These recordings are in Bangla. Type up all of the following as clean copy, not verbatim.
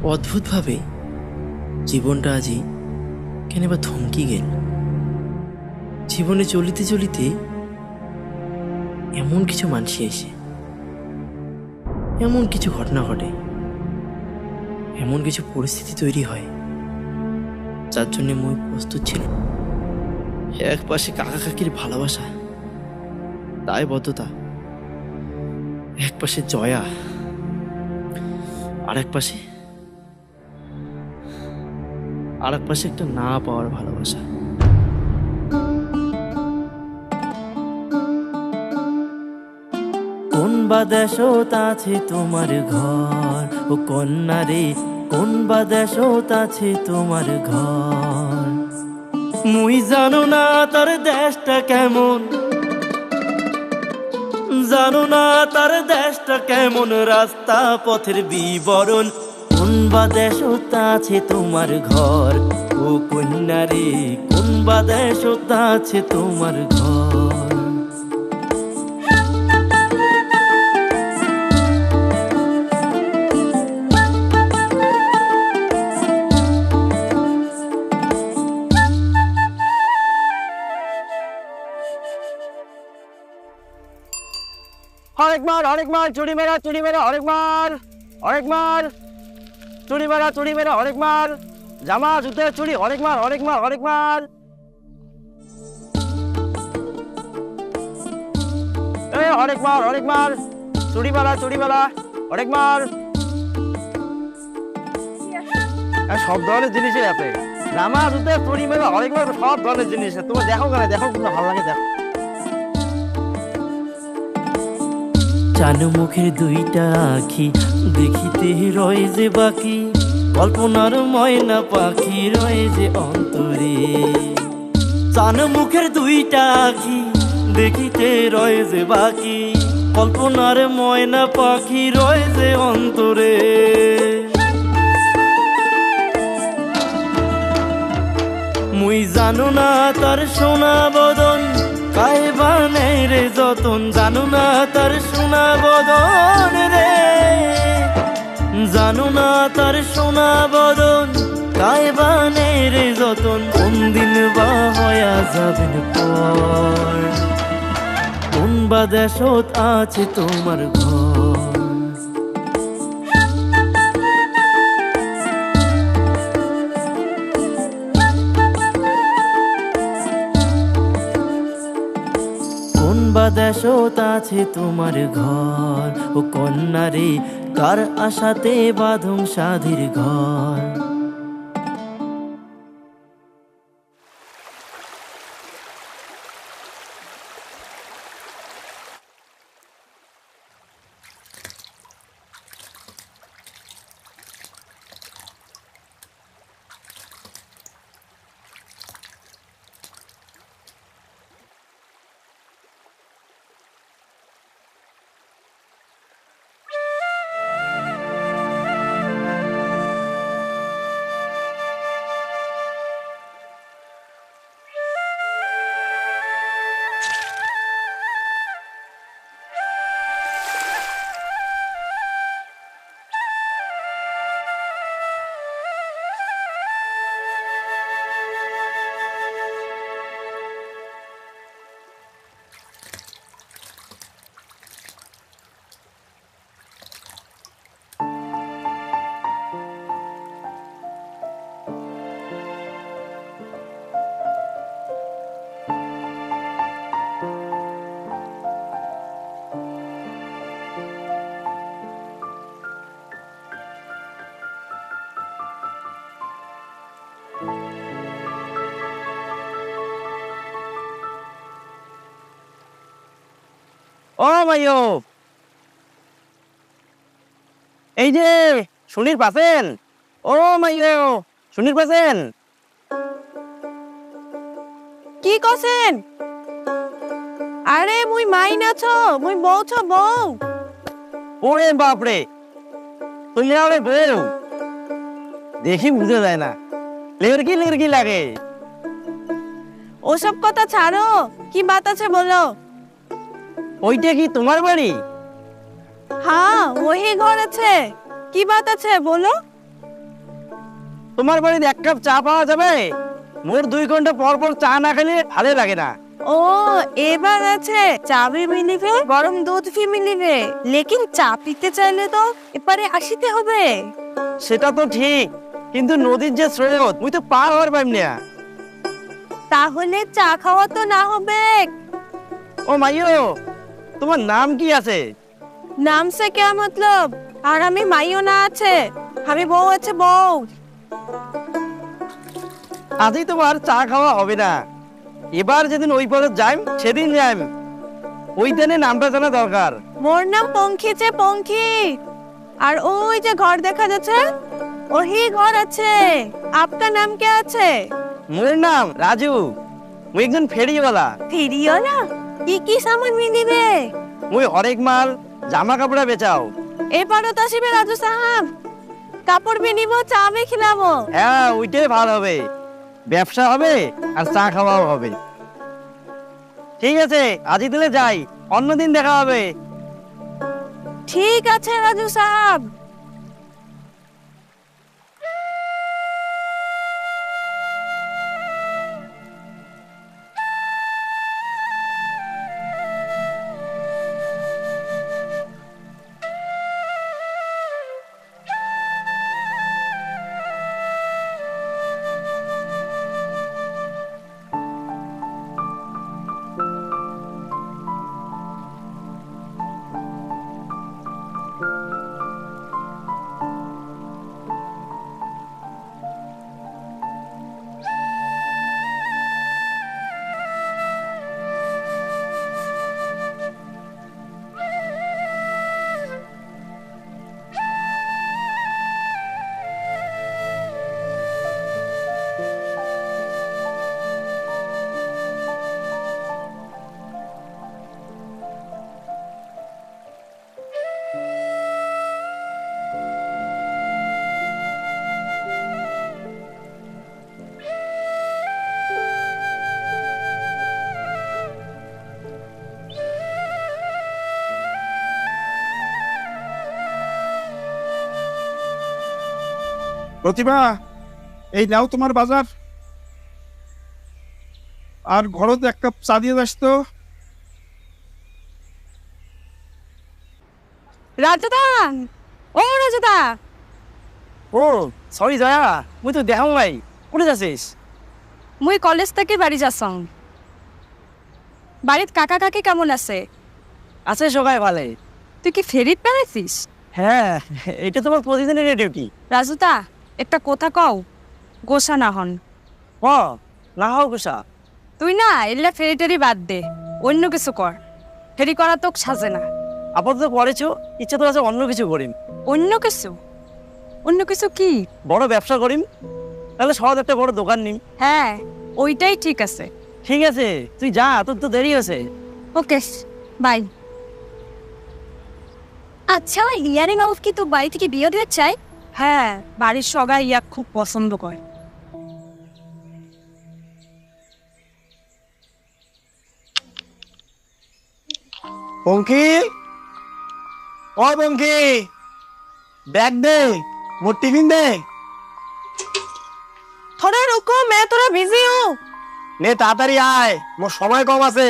অদ্ভুতভাবে জীবনটা আজি কেন বা থমকি গেল। জীবনে চলিতে চলিতে এমন কিছু মানুষ এসে এমন কিছু ঘটনা ঘটে, এমন কিছু পরিস্থিতি তৈরি হয় যার জন্য মই প্রস্তুত ছিল। এক পাশে কাকা কাকির ভালোবাসা, দায়বদ্ধতা, এক পাশে জয়া, আর এক পাশে একটা না পাওয়ার ভালোবাসা। কোন বা দেশত আছে তোমার ঘর, ও কন্যা রে কোন বা দেশত আছে তোমার ঘর। মুই জানো না তার দেশটা কেমন, জানো না তার দেশটা কেমন, রাস্তা পথের বিবরণ। কোন বা দেশত আছে তোমার ঘর, ও কন্যা রে কোন বা দেশত আছে তোমার ঘর। অনেক মার চুরি মেরা অনেক মার চুরি মেরা অনেক মার, জামা জুতের চুরি অনেক মার অনেক মার চুরি মেরা অনেক মার। সব ধরনের জিনিসই আছে, জামা জুতের চুরি মেরা অনেক মার, সব ধরনের জিনিস। তুমি দেখো কেন, দেখো কিন্তু ভালো লাগে, দেখো। চানু মুখের দুইটা আখি দেখিতে রয় যে বাকি, কল্পনার ময়না পাখি রয় যে অন্তরে। চানু মুখের দুইটা আখি দেখিতে রয় যে বাকি, কল্পনার ময়না পাখি রয় যে অন্তরে। মুই জানো না তার সোনা বদন, কাইবা নেই রে যতন, জানো না তার সোনা বদন রে, জানো না তার সোনা বদন, কাইবা নেই রে যতন। কোন দিন বা হয়া যাবেন পর, কোন বা দেশত আছে তোমার ঘর। কোন বা দেশত আছে তোমার ঘর, ও কন্যা রে কার আশাতে বাঁধুম সাধীর ঘর। ও মাইও, এই যে শুনির পাছেন, ও মাইও শুনির পাছেন। কি কছেন? আরে মুই মাই নাছ, মুই বউ ছ বউ। ওরে বাপরে, তুমি আরে বেরো, দেখি বুঝে যায় না, লেগের কি লাগে। ওসব কথা ছাড়ো, কি বাত আছে বলো। ওইটা কি তোমার বাড়ি? হ্যাঁ ওই ঘর আছে, কি বাত আছে বলো। তোমার বাড়িতে 1 কাপ চা পাওয়া যাবে? মোর 2 ঘন্টা পর পর চা না খেলে ভালো লাগে না। ও এবার আছে, চা भी মিলিবে, গরম দুধ भी মিলিবে, লেকিন চা পিতে চাইলে তো এপারে আসিতে হবে। সেটা তো ঠিক, কিন্তু নদীর যে স্রোত মুই তো পার হওয়ার পাইম না। তাহলে চা খাওয়া তো না হবে। ও মাইও, তোমার নাম কি আছে? নাম সে क्या मतलब? আর আমি মাইও না আছে, আমি বউ আছে বউ। আজই তোমার চা খাওয়া হবে না। এবার যেদিন ওই পথে যাইম সেদিন যাইম, ওই দিনে নামটা জানা দরকার। মোর নাম পঙ্খী চে পঙ্খী। আর ওই যে ঘর দেখা যাচ্ছে ওহি ঘর আছে। आपका नाम क्या আছে? মোর নাম রাজু, মুই একজন ফেরিওয়ালা। ফিরিও না, কি সামান মিলিবে? মুই হরেক মাল জামা কাপড়া বেচাও। এবারও তো আসিবে রাজু সাহাব, কাপড় বি নিবো, চা বি খিলাবো। হ্যাঁ, ওইটাই ভালো হবে, ব্যবসা হবে আর চা খাওয়াও হবে। ঠিক আছে, আজই তাহলে যাই, অন্যদিন দেখা হবে। ঠিক আছে রাজু সাহাব। প্রতিভা, এই নাও তোমার বাজার, আর ঘরত 1 কাপ চা দিয়ে যাস তো। রাজুদা, ও রাজুদা। ও সরি জয়া, মুই তো দেখাম ভাই, কোথায় যাচ্ছিস? মুই কলেজ থেকে বাড়ি যাচ্ছং। বাড়িত কাকা কাকি কেমন আছে? আছে সবাই ভালে। তুই কি ফেরিত বেড়াইছিস? হ্যাঁ, এটা তোমার প্রতিদিনের ডিউটি। রাজুদা, একটা কথা কও, গোসা না হন। হ, না হও কুসা। তুই না এলে ফেরি টেরি বাদ দে, অন্য কিছু কর। ফেরি করা তো সাজে না। আপাতত করেছো, ইচ্ছা তো আছে অন্য কিছু করিম। অন্য কিছু? অন্য কিছু কি? বড় ব্যবসা করিম, তাহলে সহজ একটা বড় দোকান নিম। হ্যাঁ, ওইটাই ঠিক আছে। ঠিক আছে, তুই যা, তোর তো দেরি হয়েছে। ওকে, বাই। আচ্ছা, ইয়ারিং আউট কি তো বাড়ি থেকে বিয়ে দিয়ে চাই? হ্যাঁ, বাড়ির সবাই ইয়া খুব পছন্দ করে। পঙ্খী, ও পঙ্খী, ব্যাগ দে, মোর টিফিন দে। थोड़ा रुको, मैं थोड़ा बिजी हूँ। নে তাড়াতাড়ি আয়, মোর সময় কম আছে।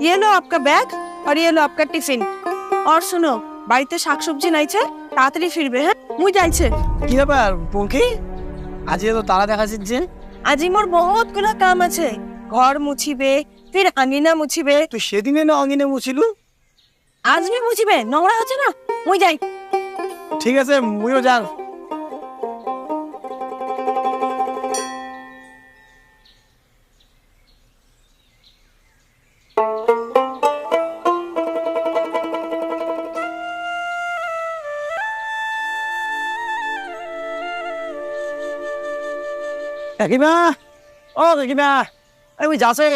ये लो आपका बैग और ये लो आपका टिफिन। और सुनो, বাড়িতে শাকসবজি নাইছে, তাড়াতাড়ি ফিরবে। হ্যাঁ, মুই যাইছে। কি ব্যাপার পঙ্খী, আজ এত তাড়া দেখাচ্ছিস যে? আজি মোর বহুত গুলা কাম আছে। ঘর মুছিবে, ফির আঙিনা মুছিবে। তুই সেদিনে না অঙ্গিনে মুছিলু। আজ भी মুছিবে, নোংরা হচ্ছে না। মুই যাই। ঠিক আছে, মুইও যান। কাকিমা, ও কাকিমা, ওই যাচ্ছে।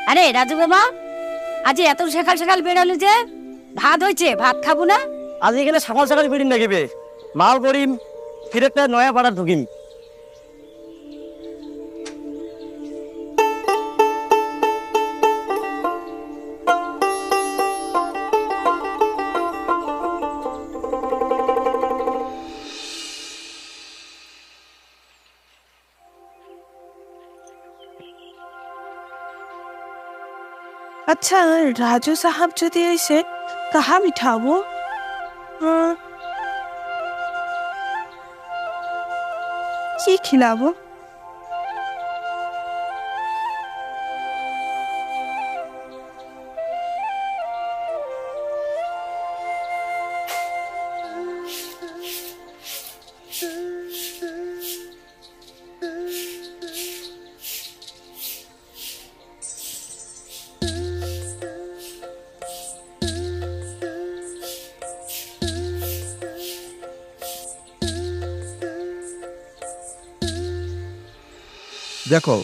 আরে রাজু বাবা, আজ এত সকাল সকাল বেরোলো যে? ভাত হয়েছে, ভাত খাবো না? আজ এখানে সকাল সকাল বেরিন নাকিবে, মাল করিম, ফিরে একটা নয়া পাড়ার ঢুকিম। अच्छा राजू साहब যদি ऐसे कहाँ बिठाओ? हाँ, কি खिलावो? দেখো,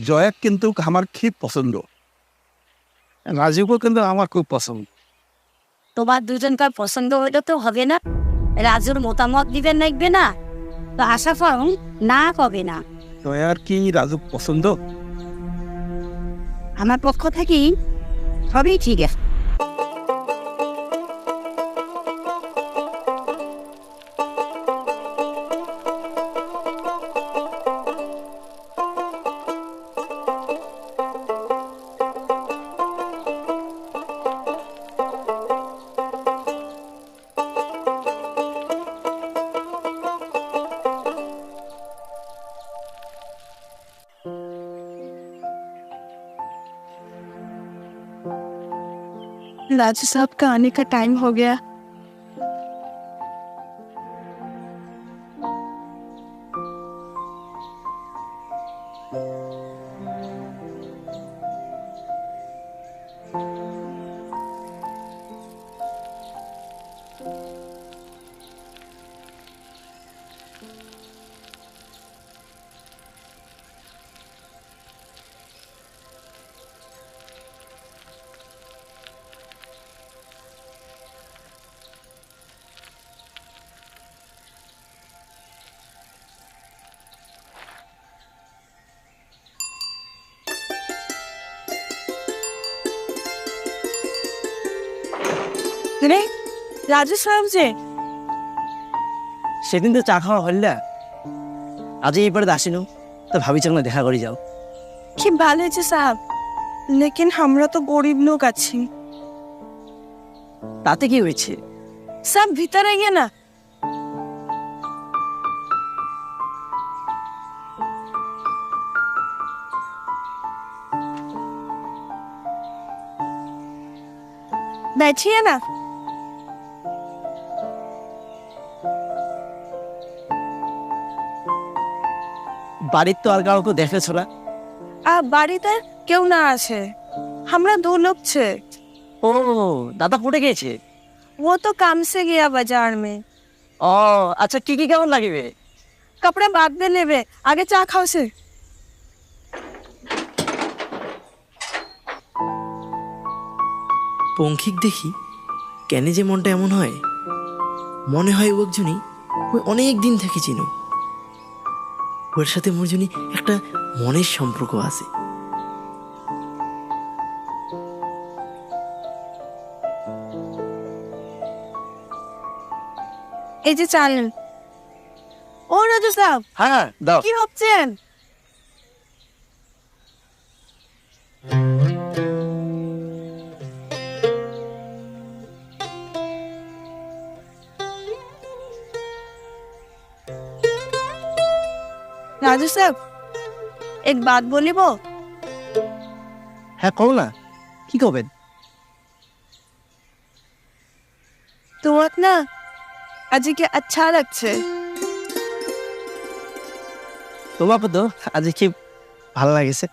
জয়া কিন্তু আমার খুব পছন্দ, রাজীবও কিন্তু আমার খুব পছন্দ। তোমার দুজনকার পছন্দ হইলে তো হবে না, রাজুর মতামত দিবেন লাগবে না, তো আশা পাও না কবে না। জয়ার কি রাজু পছন্দ? আমার পক্ষ থেকে সবই ঠিক আছে। राजू साहब का आने का टाइम हो गया। রে রাজু সাহেব যে সেদিন তো চা খাওয়া হল না, আজ এইবারে আসিনু, তো ভাবি চল না দেখা করে যাও। কি ভালো হয়েছে সাহেব, लेकिन আমরা তো গরিব লোক আছি। তাতে কি হয়েছে? सब भीतर आइए ना। बैठिए ना। বাড়ির তো আর কাউকে দেখেছ না? বাড়িতে কেউ না আছে, আমরা दो लोग छे। ও দাদা ফুটে গেছে? वो तो काम से गया बाजार में। ও আচ্ছা, কি কি কেমন লাগবে? कपड़े बाद में लेवे, आगे चा खाओ से। পঙ্খিক দেখি কেন যে মনটা এমন হয়, মনে হয় ও একজনই ওই অনেক দিন থেকে চিনো, ওর সাথে মোর জন্য একটা মনের সম্পর্ক আছে। এই যে চাল। ও রাজু সাহেব, হ্যাঁ দাও। কি হচ্ছেন? রাজু সাহেব এক বাত বলিব? হ্যাঁ কও না, কি করবেন? তোমাক না আজকে আচ্ছা লাগছে। তোমাকে তো আজ কি ভালো লাগেছে।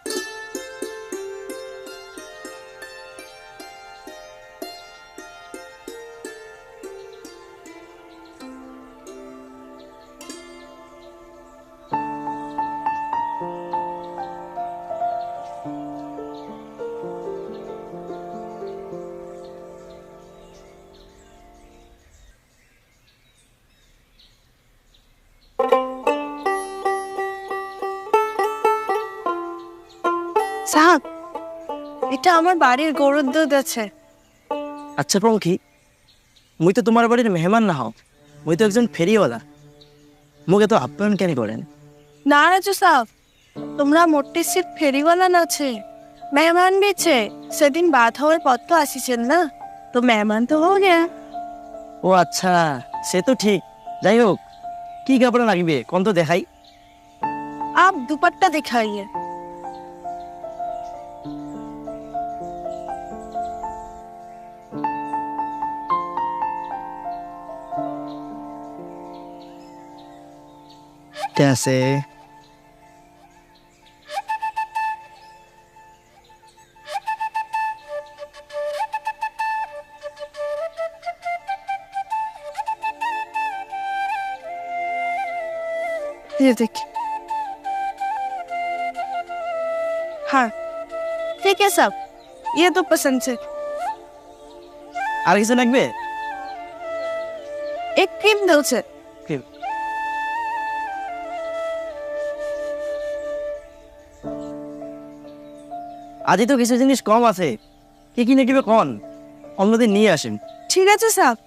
সাহেব এটা আমার বাড়ির গরুর দুধ আছে। আচ্ছা পঙ্খী, মুই তো তোমার বাড়ির মেহমান না হও, মুই তো একজন ফেরিওয়ালা, মুকে তো আপ্যায়ন কেন করেন? না রাজু সাহেব, তোমরা মোটে সির্ফ ফেরিওয়ালা না আছে, মেহমান भी छे সেদিন বাত হওয়ার পর তো আসিছেন না, তো মেহমান তো हो गया। ও আচ্ছা, সে তো ঠিক। যাই হোক, কি কাপড় লাগবে কোন তো দেখাই। आप दुपट्टा दिखाइए। कैसे? ये देखिए। हाँ ठीक है सब, ये तो पसंद से। আর কিছু লাগবে? एक क्रीम दो से। ক্রিম। আজই তো কিছু জিনিস কম আছে, কি কি নেবে কোন, অন্যদিন নিয়ে আসেন। ঠিক আছে সাহেব,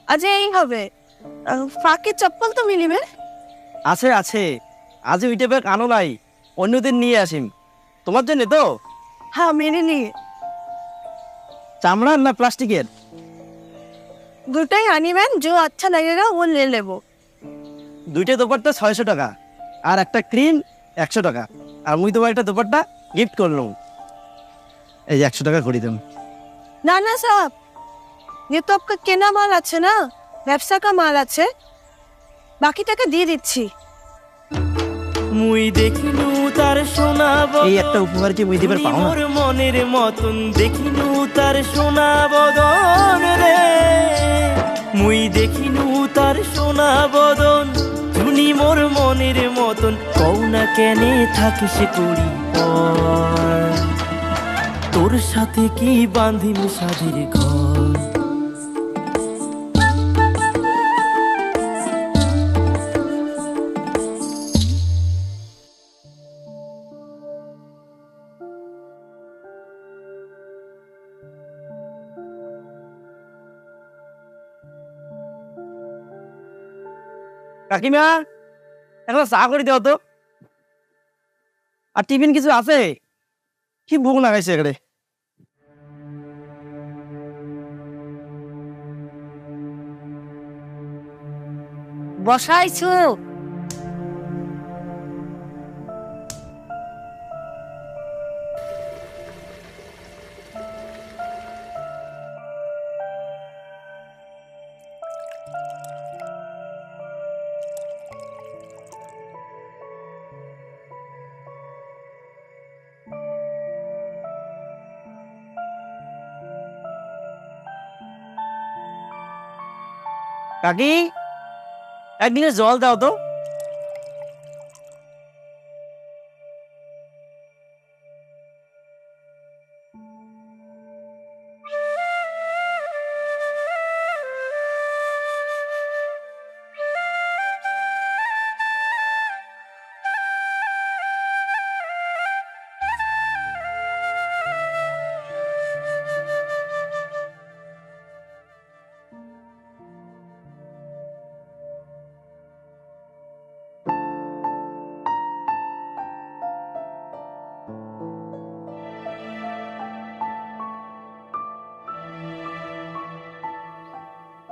আজ এই হবে। ফাঁকে চপ্পল তো মিলিবে? আছে আছে, আজ ওইটা ব্যাগ আনো নাই, অন্যদিন নিয়ে আসিম। তোমার জন্য তো? हाँ मेरे लिए। চামড়ার না প্লাস্টিকের? দুটাই আনিবেন, जो अच्छा लगेगा वो ले लेबो। দুইটা দোপাট্টা 600 টাকা, আর একটা ক্রিম 100 টাকা, আর মুই তোমার একটা দোপাট্টা গিফট করলাম, এই যে 100 টাকা করে দিলাম। ना ना साहब, ये तो आपका केना माल আছে না, ব্যবসা का माल আছে, বাকি টাকা দিয়ে দিচ্ছি। মুই দেখিনু তার সোনা এই একটা উপহার কি মুই দিবার পাও না? মোর মনের মতন দেখিনু তার সোনা বদন রে, মুই দেখিনু তার সোনা বদন, তুমি মোর মনের মতন, কও না কেনে থাকিস করি পর, তোর সাথে কি বাঁধিম সাধের ঘর। কাকিমা, একটা চা করে দাও তো। আর টিফিন কিছু আছে? কি ভোগ লাগাইছে এখানে। বসাইছো? কাকি, একদিনে জল দাও তো।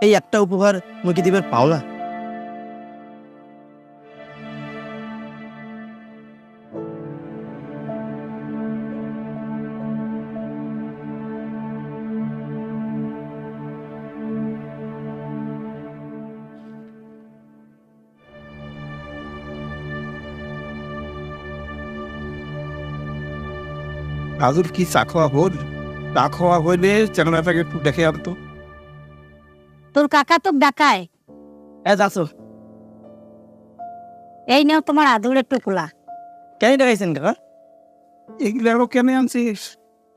এই একটা উপহার মুই কি দিবার পাও না? রাজুর কি চা খাওয়া হল? চা খাওয়া হইলে চ্যাংড়াটাকে একটু দেখে আনতো। তোর কাকা তো ডাকায়। যাচ্ছো? এই নাও তোমার আদুরের টুকুলা। কেন দেখাইছেন কাকা? এগুলো আরো কেন আনছিস?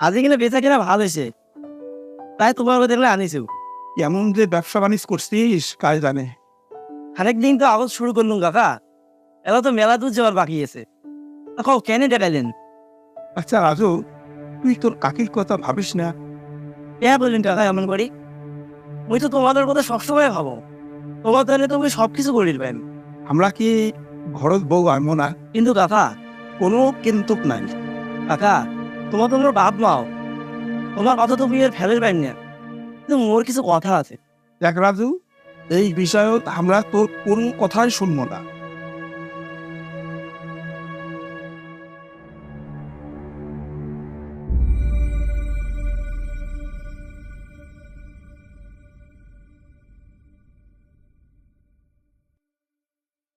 আজ এখানে বেচা কিনা ভালো হয়েছে, তাই তোমার দেখলে আনিছো। এমন যে ব্যবসা বাণিজ্য করছিস কাজ জানে। অনেক দিন তো আবার শুরু করলুম কাকা, এবার তো মেলা দূর যাওয়ার বাকি আছে। কাকা কেন দেখাইলেন? আচ্ছা রাজু, তুই তোর কাকির কথা ভাবিস না? কে বললেন কাকা এমন করি? মুই তো তোমাদের কথা সবসময় ভাবো, তোমার তাহলে তুমি সবকিছু করে দিবেন। আমরা কি ঘরত বউ আনবো না? কিন্তু কাকা, কোনো কিন্তু নাই। কাকা তোমার তো বাপ মাও, তোমার কথা তো বিয়ের ফেলের পাই না, কিন্তু মোর কিছু কথা আছে। দেখ রাজু, এই বিষয়ে আমরা তোর কোনো কথাই শুনবো না।